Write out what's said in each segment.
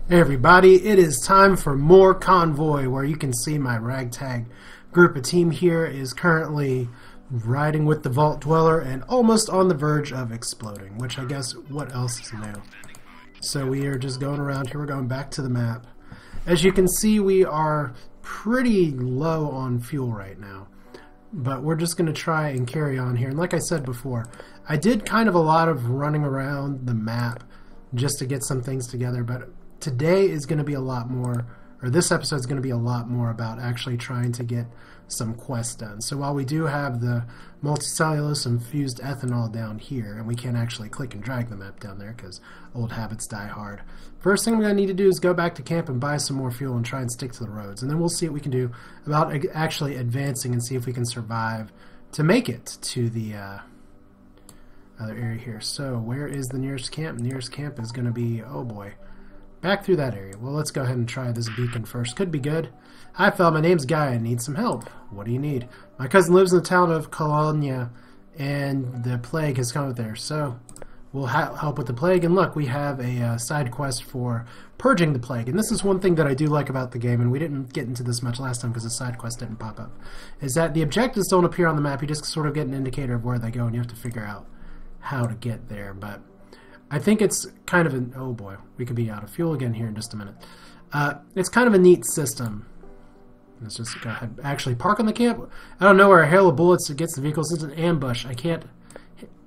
Hey everybody, it is time for more Convoy, where you can see my ragtag group of team here is currently riding with the Vault Dweller and almost on the verge of exploding, which I guess what else is new. So we are just going around here, we're going back to the map. As you can see, we are pretty low on fuel right now, but we're just going to try and carry on here. And like I said before, I did kind of a lot of running around the map just to get some things together, but today is going to be a lot more, or this episode is going to be a lot more about actually trying to get some quests done. So while we do have the multicellulose infused ethanol down here, and we can't actually click and drag the map down there because old habits die hard, first thing we're going to need to do is go back to camp and buy some more fuel and try and stick to the roads. And then we'll see what we can do about actually advancing and see if we can survive to make it to the other area here. So where is the nearest camp? Nearest camp is going to be, oh boy, back through that area. Well, let's go ahead and try this beacon first. Could be good. Hi, fella. My name's Guy. I need some help. What do you need? My cousin lives in the town of Colonia, and the plague has come up there. So we'll help with the plague. And look, we have a side quest for purging the plague. And this is one thing that I do like about the game, and we didn't get into this much last time because the side quest didn't pop up, is that the objectives don't appear on the map. You just sort of get an indicator of where they go, and you have to figure out how to get there. But I think it's kind of an... oh boy, we could be out of fuel again here in just a minute. It's kind of a neat system. Let's just go ahead actually park on the camp. I don't know where a hail of bullets gets the vehicles. It's an ambush. I can't...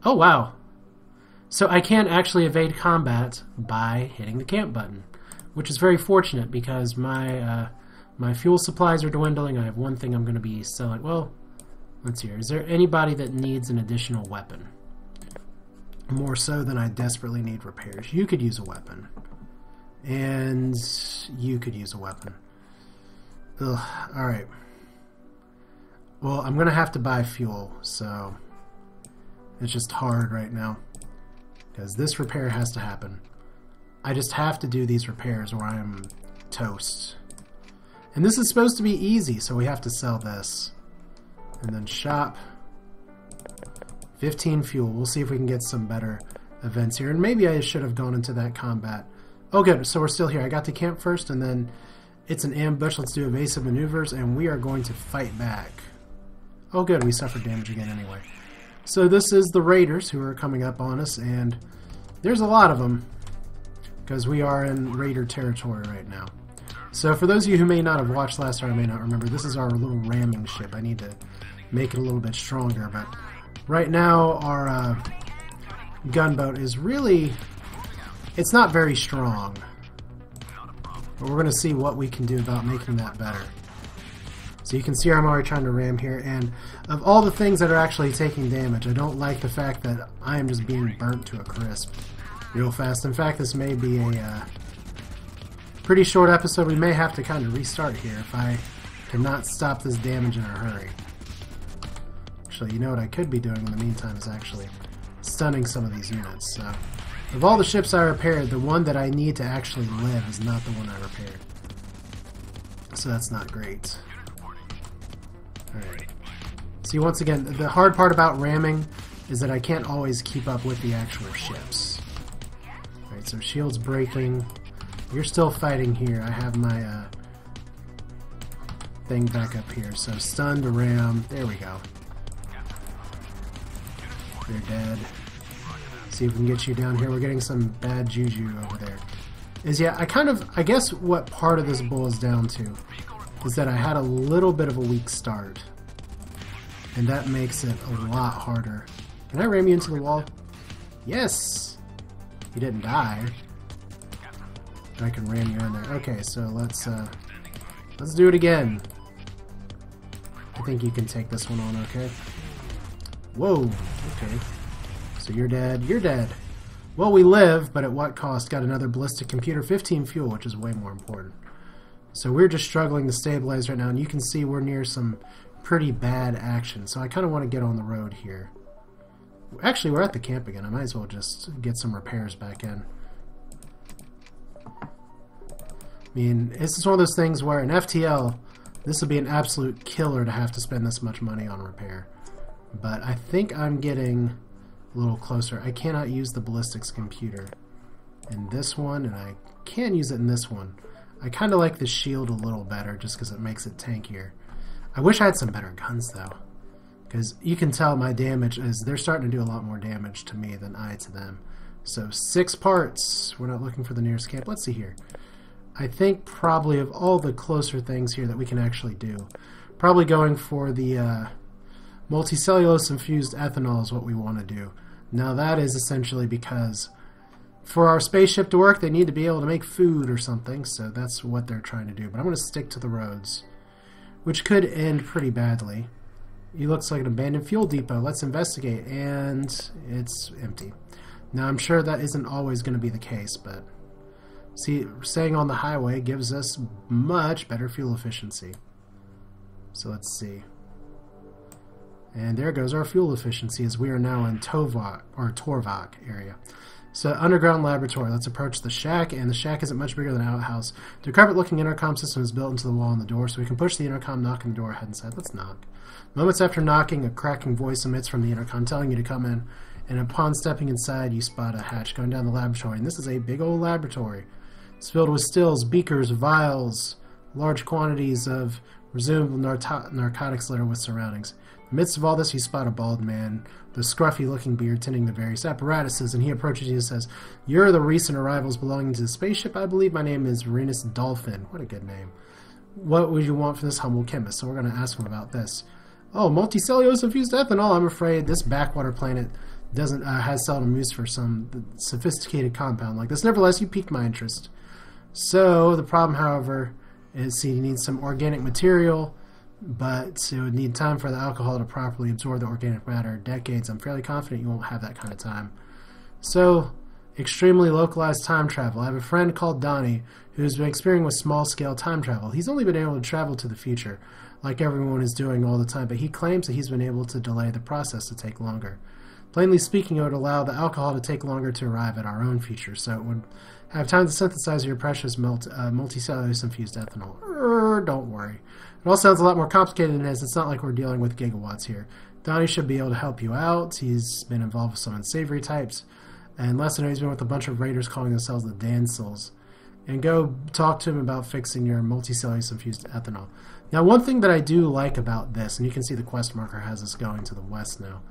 oh wow. So I can't actually evade combat by hitting the camp button, which is very fortunate because my my fuel supplies are dwindling. I have one thing I'm going to be selling. Well, let's see here. Is there anybody that needs an additional weapon? More so than I desperately need repairs. You could use a weapon. And you could use a weapon. Ugh, alright. Well, I'm going to have to buy fuel, so it's just hard right now. Because this repair has to happen. I just have to do these repairs or I am toast. And this is supposed to be easy, so we have to sell this. And then shop. 15 fuel. We'll see if we can get some better events here. And maybe I should have gone into that combat. Oh good, so we're still here. I got to camp first, and then it's an ambush. Let's do evasive maneuvers, and we are going to fight back. Oh good, we suffered damage again anyway. So this is the raiders who are coming up on us, and there's a lot of them because we are in raider territory right now. So for those of you who may not have watched last time or may not remember, this is our little ramming ship. I need to make it a little bit stronger, but right now, our gunboat is really... it's not very strong. But we're going to see what we can do about making that better. So you can see I'm already trying to ram here, and of all the things that are actually taking damage, I don't like the fact that I am just being burnt to a crisp real fast. In fact, this may be a pretty short episode. We may have to kind of restart here if I cannot stop this damage in a hurry. Actually, you know what I could be doing in the meantime is actually stunning some of these units. So, of all the ships I repaired, the one that I need to actually live is not the one I repaired. So that's not great. Alright. See, once again, the hard part about ramming is that I can't always keep up with the actual ships. Alright, so shield's breaking. You're still fighting here. I have my thing back up here. So stun to ram. There we go. You're dead. See if we can get you down here. We're getting some bad juju over there. Yeah, I guess what part of this boils down to is that I had a little bit of a weak start. And that makes it a lot harder. Can I ram you into the wall? Yes! You didn't die. I can ram you in there. Okay, so let's do it again. I think you can take this one on, okay? Whoa, okay. So you're dead. You're dead. Well, we live, but at what cost? Got another ballistic computer, 15 fuel, which is way more important. So we're just struggling to stabilize right now, and you can see we're near some pretty bad action. So I kind of want to get on the road here. Actually, we're at the camp again. I might as well just get some repairs back in. I mean, this is one of those things where in FTL, this would be an absolute killer to have to spend this much money on repair. But I think I'm getting a little closer. I cannot use the ballistics computer. in this one, and I can use it in this one. I kind of like the shield a little better just because it makes it tankier. I wish I had some better guns though, because you can tell my damage is they're starting to do a lot more damage to me than I to them. So 6 parts. We're not looking for the nearest camp. Let's see here. I think probably of all the closer things here that we can actually do, probably going for the multicellulose infused ethanol is what we want to do. Now that is essentially because for our spaceship to work, they need to be able to make food or something, so that's what they're trying to do. But I'm going to stick to the roads, which could end pretty badly. It looks like an abandoned fuel depot. Let's investigate, and it's empty. Now I'm sure that isn't always going to be the case, but see, staying on the highway gives us much better fuel efficiency. So let's see. And there goes our fuel efficiency as we are now in Torvak area. So underground laboratory. Let's approach the shack, and the shack isn't much bigger than an outhouse. The carpet-looking intercom system is built into the wall on the door, so we can push the intercom, knock on the door, head inside. Let's knock. Moments after knocking, a cracking voice emits from the intercom telling you to come in, and upon stepping inside, you spot a hatch going down the laboratory. And this is a big old laboratory. It's filled with stills, beakers, vials, large quantities of resumed narcotics litter with surroundings. In the midst of all this, you spot a bald man with a scruffy-looking beard tending the various apparatuses, and he approaches you and says, "You're the recent arrivals belonging to the spaceship. I believe my name is Renus Dolphin." What a good name. What would you want from this humble chemist? So we're going to ask him about this. Oh, multicellulose infused ethanol. I'm afraid this backwater planet doesn't has seldom use for some sophisticated compound like this. Nevertheless, you piqued my interest. So the problem, however, is you need some organic material, but it would need time for the alcohol to properly absorb the organic matter. Decades. I'm fairly confident you won't have that kind of time. So, extremely localized time travel. I have a friend called Donnie who's been experimenting with small-scale time travel. He's only been able to travel to the future, like everyone is doing all the time, but he claims that he's been able to delay the process to take longer. Plainly speaking, it would allow the alcohol to take longer to arrive at our own future, so it would have time to synthesize your precious multicellulose infused ethanol. Don't worry. It all sounds a lot more complicated than it is. It's not like we're dealing with gigawatts here. Donnie should be able to help you out. He's been involved with some unsavory types. And last I know, he's been with a bunch of raiders calling themselves the Dancils. And go talk to him about fixing your multicellulose infused ethanol. Now, one thing that I do like about this, and you can see the quest marker has us going to the west now,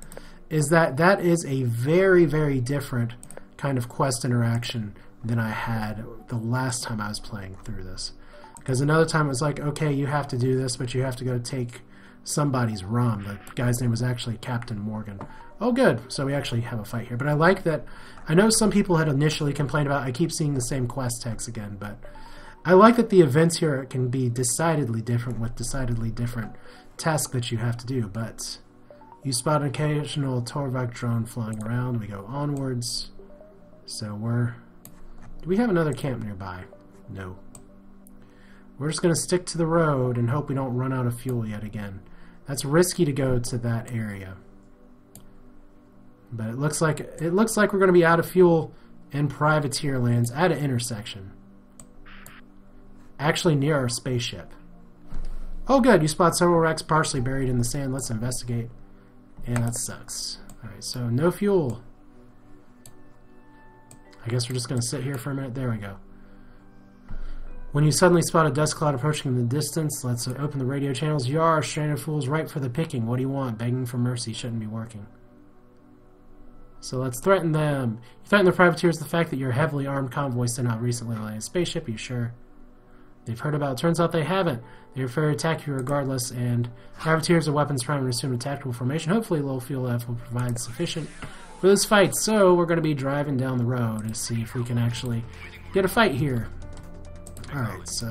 is that that is a very, very different kind of quest interaction than I had the last time I was playing through this. Because another time it was like, okay, you have to do this, but you have to go take somebody's rum. The guy's name was actually Captain Morgan. Oh, good. So we actually have a fight here. But I like that. I know some people had initially complained about I keep seeing the same quest text again, but I like that the events here can be decidedly different with decidedly different tasks that you have to do. But you spot an occasional Torvak drone flying around. We go onwards. So do we have another camp nearby? No. We're just going to stick to the road and hope we don't run out of fuel yet again. That's risky to go to that area. But it looks like we're going to be out of fuel in privateer lands at an intersection. Actually near our spaceship. Oh good, you spot several wrecks partially buried in the sand. Let's investigate. And that sucks. Alright, so no fuel. I guess we're just going to sit here for a minute. There we go. When you suddenly spot a dust cloud approaching in the distance, let's open the radio channels. Yar, stranded fools, ripe for the picking. What do you want? Begging for mercy shouldn't be working. So let's threaten them. You threaten the privateers the fact that your heavily armed convoy sent out recently landed spaceship. Are you sure? They've heard about it. Turns out they haven't. They prefer to attack you regardless, and privateers are weapons primed and assume a tactical formation. Hopefully low fuel left will provide sufficient for this fight. So we're going to be driving down the road to see if we can actually get a fight here. Alright, so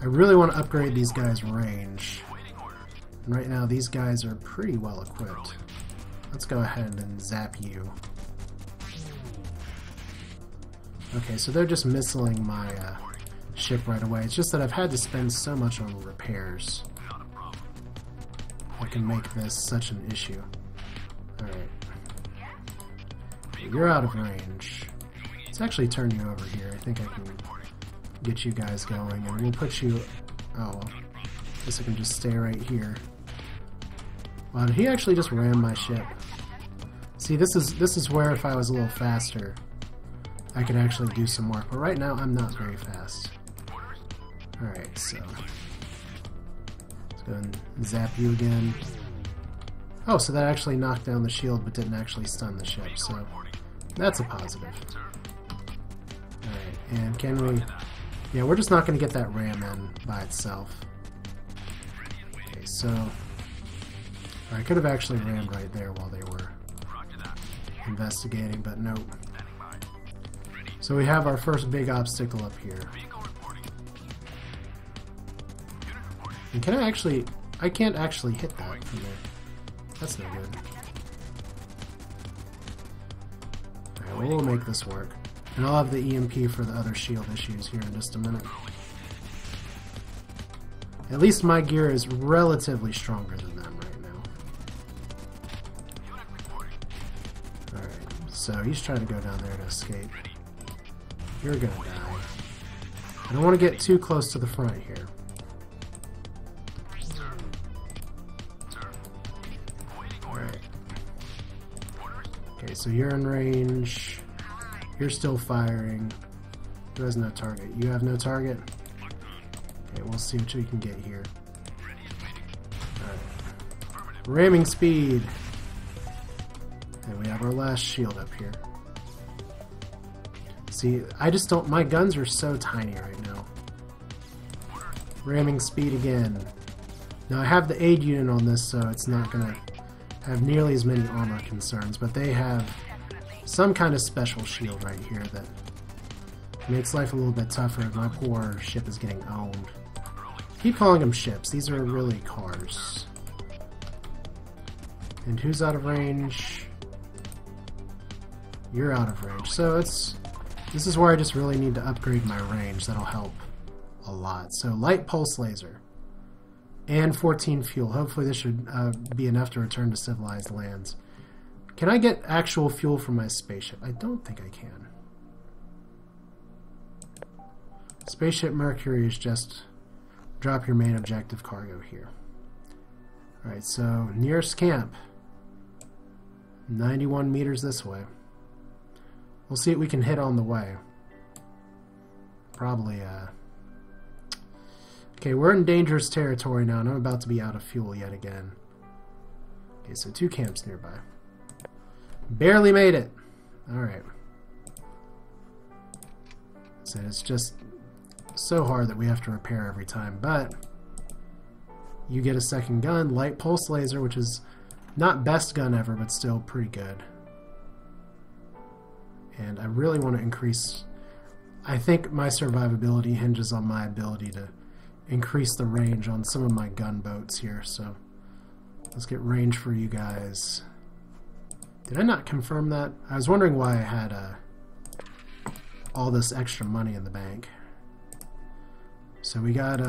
I really want to upgrade these guys' range. And right now these guys are pretty well equipped. Let's go ahead and zap you. Okay, so they're just missiling my ship right away. It's just that I've had to spend so much on repairs. I can make this such an issue. Alright. You're out of range. Let's actually turn you over here. I think I can get you guys going, and we'll put you... Oh, well. I guess I can just stay right here. Wow, did he actually just ram my ship? See, this is where if I was a little faster, I could actually do some work. But right now, I'm not very fast. Alright, so let's go and zap you again. Oh, so that actually knocked down the shield but didn't actually stun the ship, so that's a positive. Alright, and can we... Yeah, we're just not going to get that ram in by itself. Okay, so... I could have actually rammed right there while they were investigating, but nope. So we have our first big obstacle up here. And can I actually... I can't actually hit that from there. That's no good. Alright, well, we'll make this work. And I'll have the EMP for the other shield issues here in just a minute. At least my gear is relatively stronger than them right now. Alright, so he's trying to go down there to escape. You're gonna die. I don't want to get too close to the front here. Okay, so you're in range. You're still firing. Who has no target? You have no target? Okay, we'll see what we can get here. Alright. Ramming speed! And we have our last shield up here. See, I just don't... My guns are so tiny right now. Ramming speed again. Now I have the aid unit on this, so it's not gonna have nearly as many armor concerns, but they have some kind of special shield right here that makes life a little bit tougher. My poor ship is getting owned. Keep calling them ships. These are really cars. And who's out of range? You're out of range. So this is where I just really need to upgrade my range. That'll help a lot. So light pulse laser. And 14 fuel. Hopefully this should be enough to return to civilized lands. Can I get actual fuel from my spaceship? I don't think I can. Spaceship Mercury is just drop your main objective cargo here. Alright, so nearest camp. 91 meters this way. We'll see what we can hit on the way. Probably, Okay, we're in dangerous territory now, and I'm about to be out of fuel yet again. Okay, so 2 camps nearby. Barely made it! Alright. So it's just so hard that we have to repair every time, but you get a second gun, light pulse laser, which is not best gun ever, but still pretty good. And I really want to increase... I think my survivability hinges on my ability to increase the range on some of my gunboats here, so let's get range for you guys. Did I not confirm that? I was wondering why I had all this extra money in the bank. So we got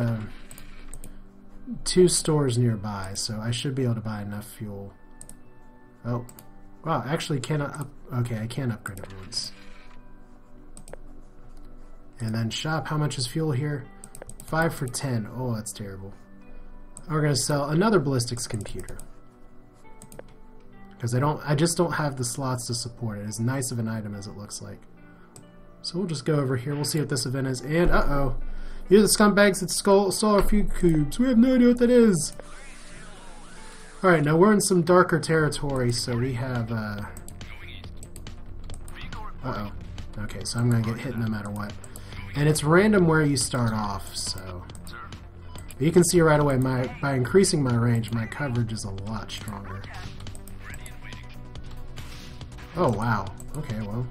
2 stores nearby, so I should be able to buy enough fuel. Oh, wow, actually cannot okay, I can upgrade it once. And then shop, how much is fuel here? 5 for 10. Oh, that's terrible. We're going to sell another ballistics computer. Because I just don't have the slots to support it. As nice of an item as it looks like. So we'll just go over here. We'll see what this event is. And, uh-oh. You're the scumbags that stole a few cubes. We have no idea what that is. Alright, now we're in some darker territory, so we have, uh-oh. Okay, so I'm going to get hit no matter what. And it's random where you start off, so... But you can see right away, by increasing my range, my coverage is a lot stronger. Oh, wow. Okay, well...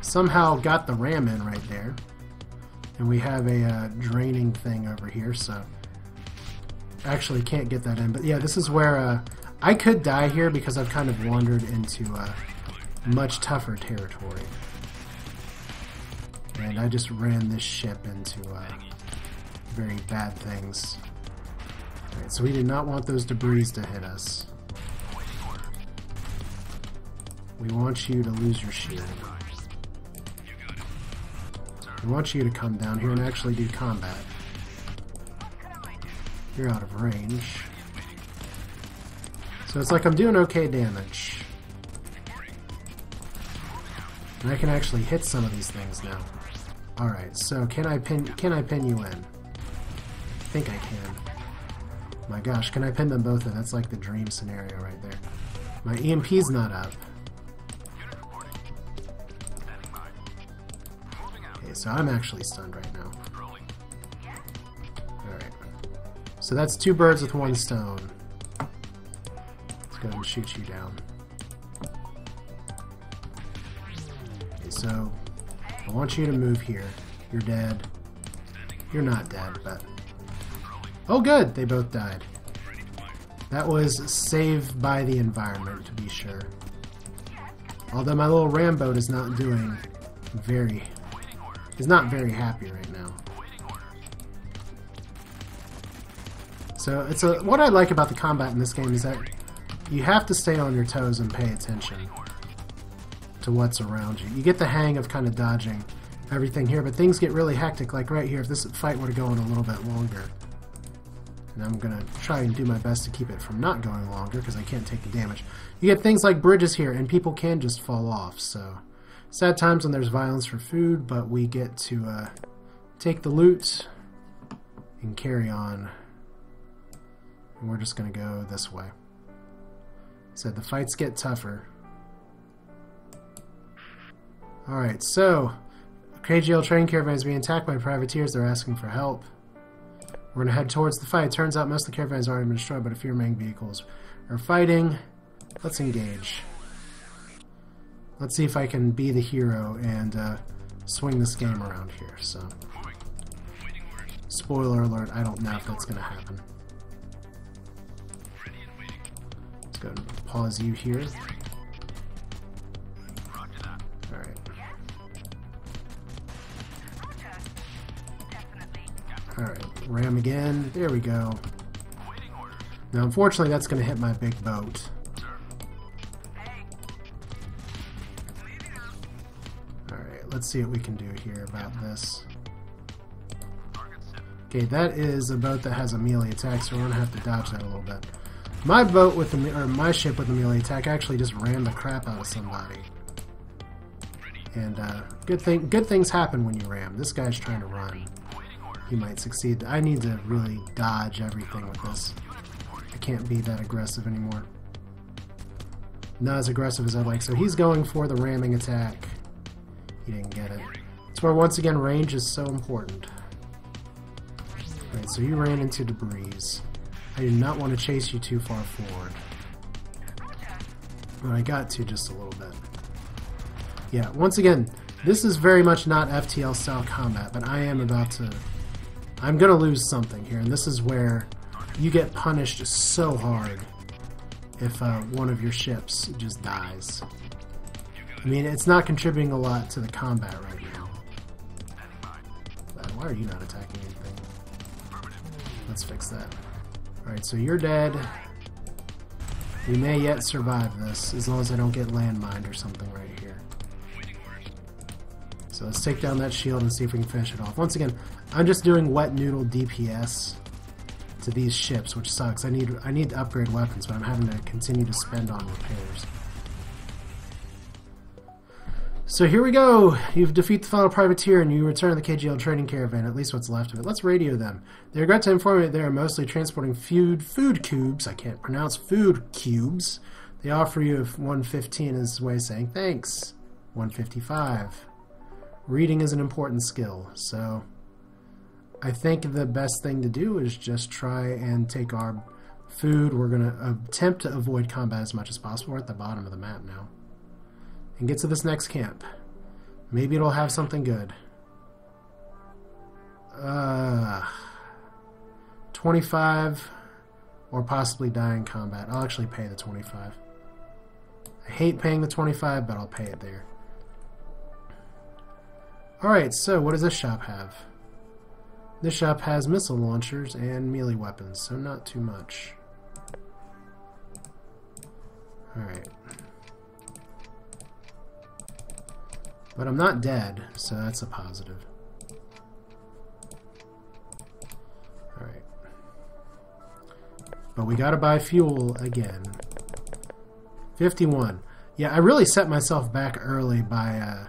Somehow got the ram in right there. And we have a draining thing over here, so... Actually can't get that in, but yeah, this is where... I could die here because I've kind of wandered into much tougher territory. And I just ran this ship into very bad things. Alright, so we did not want those debris to hit us. We want you to lose your shield. We want you to come down here and actually do combat. You're out of range. So it's like I'm doing okay damage. And I can actually hit some of these things now. Alright, so can I pin you in? I think I can. My gosh, can I pin them both in? That's like the dream scenario right there. My EMP's not up. Okay, so I'm actually stunned right now. Alright. So that's 2 birds with 1 stone. Let's go ahead and shoot you down. Okay, so I want you to move here. You're dead. You're not dead, but... Oh good! They both died. That was saved by the environment, to be sure. Although my little ram boat is not doing very... is not very happy right now. So it's what I like about the combat in this game is that you have to stay on your toes and pay attention to what's around you. You get the hang of kind of dodging everything here, but things get really hectic, like right here, if this fight were to go on a little bit longer. And I'm going to try and do my best to keep it from not going longer, because I can't take the damage. You get things like bridges here, and people can just fall off, so... Sad times when there's violence for food, but we get to take the loot and carry on. And we're just going to go this way. Said the fights get tougher. Alright, so... KGL train caravan is being attacked by privateers. They're asking for help. We're going to head towards the fight. Turns out most of the caravans have already been destroyed, but a few remaining vehicles are fighting. Let's engage. Let's see if I can be the hero and swing this game around here. So, spoiler alert, I don't know if that's going to happen. Let's go and pause you here. Alright. Alright, ram again. There we go. Now, unfortunately, that's going to hit my big boat. Alright, let's see what we can do here about this. Okay, that is a boat that has a melee attack, so we're going to have to dodge that a little bit. My boat with the, or my ship with the melee attack actually just ran the crap out of somebody. And good things happen when you ram. This guy's trying to run. He might succeed. I need to really dodge everything with this. I can't be that aggressive anymore. Not as aggressive as I'd like. So he's going for the ramming attack. He didn't get it. That's where, once again, range is so important. Alright, so you ran into debris. I do not want to chase you too far forward. But I got to just a little bit. Yeah, once again, this is very much not FTL style combat, but I am about to... I'm going to lose something here, and this is where you get punished so hard if one of your ships just dies. I mean, it's not contributing a lot to the combat right now. But why are you not attacking anything? Let's fix that. Alright, so you're dead. We may yet survive this, as long as I don't get landmined or something right here. So let's take down that shield and see if we can finish it off. Once again, I'm just doing wet noodle DPS to these ships, which sucks. I need to upgrade weapons, but I'm having to continue to spend on repairs. So here we go. You've defeated the final privateer and you return to the KGL trading caravan, at least what's left of it. Let's radio them. They regret to inform me that they are mostly transporting food cubes. I can't pronounce food cubes. They offer you 115 as a way of saying thanks. 155. Reading is an important skill, so I think the best thing to do is just try and take our food. We're going to attempt to avoid combat as much as possible. We're at the bottom of the map now. And get to this next camp. Maybe it'll have something good. 25 or possibly die in combat. I'll actually pay the 25. I hate paying the 25, but I'll pay it there. Alright, so what does this shop have? This shop has missile launchers and melee weapons, so not too much. Alright. But I'm not dead, so that's a positive. Alright. But we gotta buy fuel again. 51. Yeah, I really set myself back early by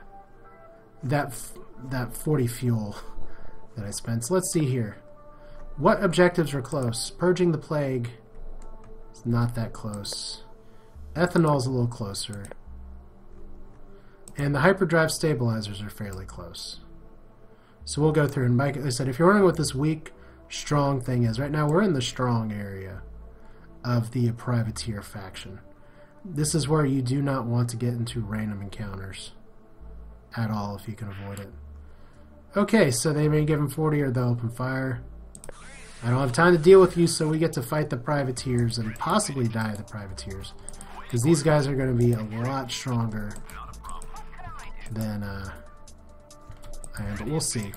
that 40 fuel that I spent. So let's see here. What objectives are close? Purging the plague. It's not that close. Ethanol's a little closer. And the hyperdrive stabilizers are fairly close. So we'll go through, and like I said, if you're wondering what this weak, strong thing is, right now we're in the strong area of the privateer faction. This is where you do not want to get into random encounters at all if you can avoid it. Okay, so they may give them 40 or they'll open fire. I don't have time to deal with you, so we get to fight the privateers and possibly die the privateers. Because these guys are going to be a lot stronger than I am, but we'll see.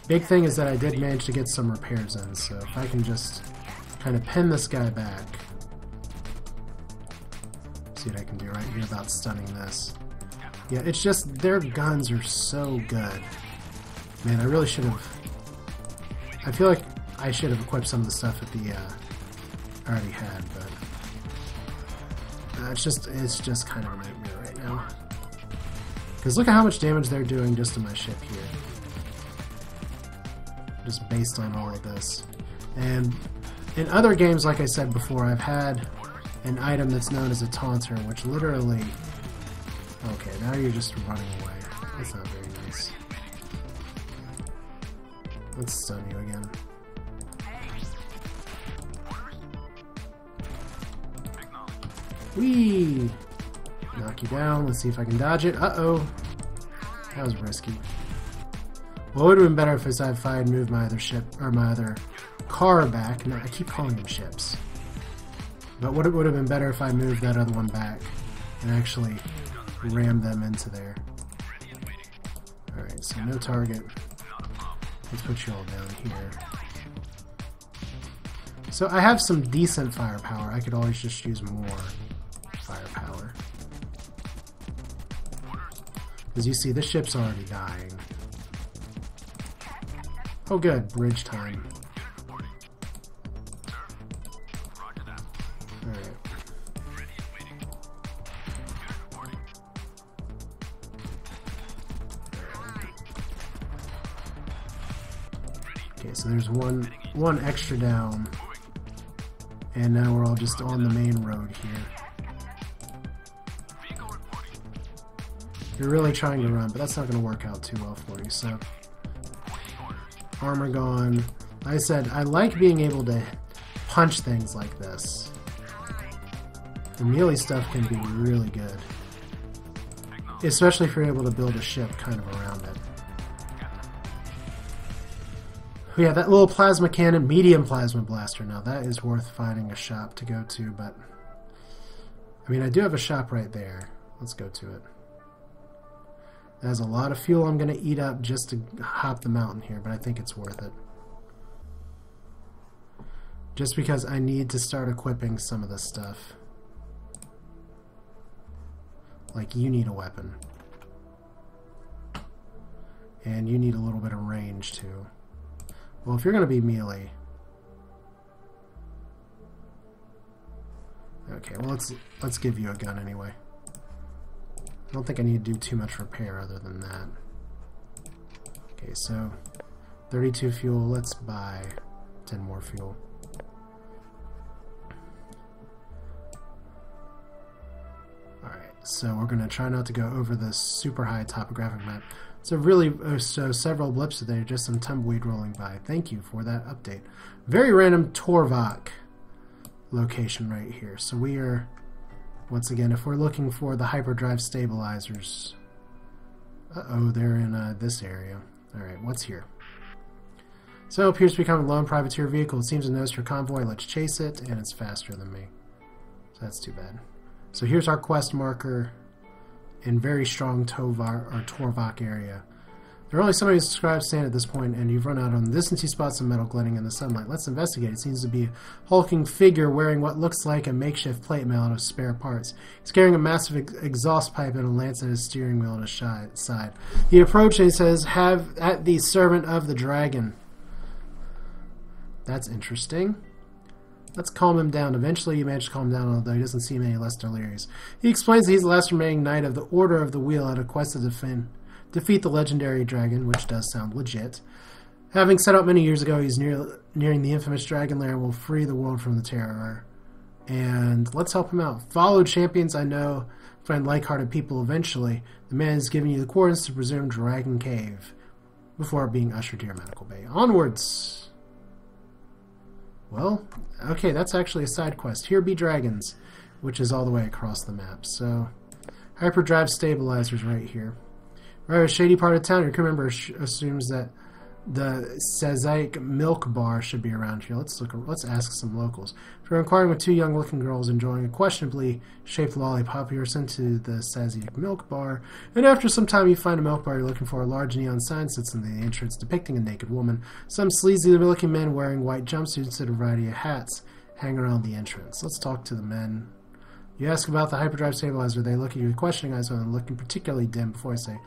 Big thing is that I did manage to get some repairs in, so if I can just kind of pin this guy back. See what I can do right here about stunning this. Yeah, it's just their guns are so good. Man, I really should have... I feel like I should have equipped some of the stuff at the I already had, but it's just kind of a nightmare right now. Because look at how much damage they're doing just to my ship here. Just based on all of this. And in other games, like I said before, I've had an item that's known as a taunter, which literally... Okay, now you're just running away. That's not very nice. Let's stun you again. Whee! Knock you down. Let's see if I can dodge it. Uh-oh. That was risky. Well, it would have been better if I had moved my other ship, or my other car back. No, I keep calling them ships. But what it would have been better if I moved that other one back and actually rammed them into there. Alright, so no target. Let's put you all down here. So I have some decent firepower. I could always just use more firepower. As you see, this ship's already dying. Oh good, bridge time. Alright. Okay, so there's one extra down. And now we're all just on the main road here. You're really trying to run, but that's not going to work out too well for you, so... Armor gone. Like I said, I like being able to punch things like this. The melee stuff can be really good. Especially if you're able to build a ship kind of around it. Yeah, that little plasma cannon, medium plasma blaster. Now that is worth finding a shop to go to, but... I mean, I do have a shop right there. Let's go to it. It has a lot of fuel I'm going to eat up just to hop the mountain here, but I think it's worth it. Just because I need to start equipping some of this stuff. Like, you need a weapon. And you need a little bit of range, too. Well, if you're going to be melee... Okay, well, let's give you a gun anyway. I don't think I need to do too much repair other than that. Okay, so 32 fuel. Let's buy 10 more fuel. Alright, so we're going to try not to go over this super high topographic map. So really, so several blips today, just some tumbleweed rolling by. Thank you for that update. Very random Torvok location right here. So we are... Once again, if we're looking for the hyperdrive stabilizers... Uh-oh, they're in this area. Alright, what's here? So, appears to become a lone privateer vehicle. It seems to notice your convoy. Let's chase it, and it's faster than me. So that's too bad. So here's our quest marker in very strong Torvok area. There are only so many subscribed stand at this point, and you've run out on the distance. You spot some metal glinting in the sunlight. Let's investigate. It seems to be a hulking figure wearing what looks like a makeshift plate mail out of spare parts. He's carrying a massive exhaust pipe and a lance at his steering wheel on his side. He approaches and he says, "Have at thee, servant of the dragon." That's interesting. Let's calm him down. Eventually you manage to calm him down, although he doesn't seem any less delirious. He explains that he's the last remaining knight of the Order of the Wheel at a quest to defeat the legendary dragon, which does sound legit. Having set out many years ago, he's nearing the infamous dragon lair and will free the world from the terror. And let's help him out. Follow champions I know, find like-hearted people eventually. The man is giving you the coordinates to presumed Dragon Cave before being ushered to your medical bay. Onwards! Well, okay, that's actually a side quest. Here be dragons, which is all the way across the map. So, hyperdrive stabilizers right here. Right, a shady part of town. Your crew member assumes that the Sazaic milk bar should be around here. Let's ask some locals. If you're inquiring with two young-looking girls enjoying a questionably shaped lollipop, you are sent to the Sazaic milk bar, and after some time you find a milk bar you're looking for. A large neon sign sits in the entrance depicting a naked woman. Some sleazy-looking men wearing white jumpsuits and a variety of hats hang around the entrance. Let's talk to the men. You ask about the hyperdrive stabilizer. They look at you with questioning eyes and looking particularly dim before I say,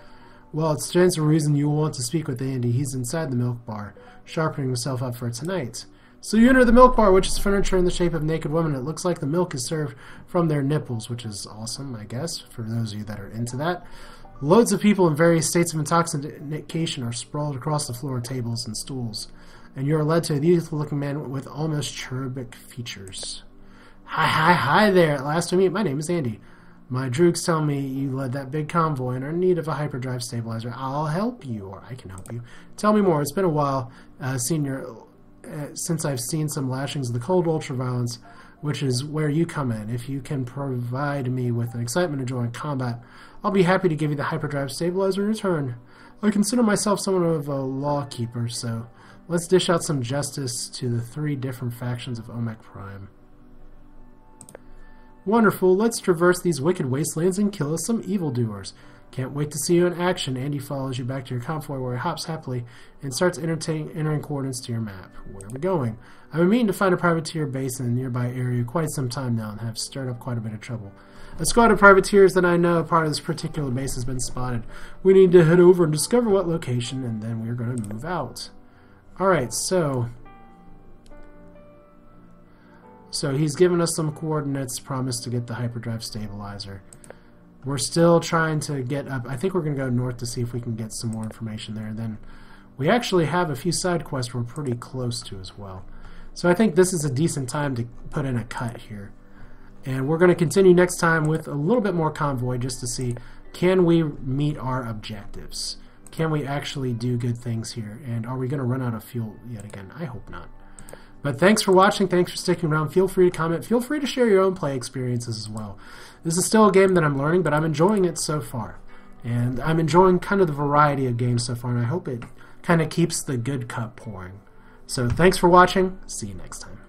well, it stands to reason you will want to speak with Andy. He's inside the milk bar, sharpening himself up for tonight. So you enter the milk bar, which is furniture in the shape of naked women. It looks like the milk is served from their nipples, which is awesome, I guess, for those of you that are into that. Loads of people in various states of intoxication are sprawled across the floor, tables, and stools. And you are led to a youthful-looking man with almost cherubic features. Hi there. At last we meet. My name is Andy. My droogs tell me you led that big convoy and are in need of a hyperdrive stabilizer. I'll help you, or I can help you. Tell me more. It's been a while since I've seen some lashings of the cold ultraviolence, which is where you come in. If you can provide me with an excitement of joining combat, I'll be happy to give you the hyperdrive stabilizer in return. I consider myself somewhat of a lawkeeper, so let's dish out some justice to the 3 different factions of Omek Prime. Wonderful, let's traverse these wicked wastelands and kill us some evildoers. Can't wait to see you in action. Andy follows you back to your convoy where he hops happily and starts entering coordinates to your map. Where are we going? I've been meaning to find a privateer base in the nearby area quite some time now and have stirred up quite a bit of trouble. A squad of privateers that I know part of this particular base has been spotted. We need to head over and discover what location, and then we're going to move out. Alright, so he's given us some coordinates, promised to get the hyperdrive stabilizer. We're still trying to get up. I think we're going to go north to see if we can get some more information there. And then we actually have a few side quests we're pretty close to as well. So I think this is a decent time to put in a cut here. And we're going to continue next time with a little bit more convoy just to see, can we meet our objectives? Can we actually do good things here? And are we going to run out of fuel yet again? I hope not. But thanks for watching, thanks for sticking around. Feel free to comment, feel free to share your own play experiences as well. This is still a game that I'm learning, but I'm enjoying it so far. And I'm enjoying kind of the variety of games so far, and I hope it kind of keeps the good cup pouring. So thanks for watching, see you next time.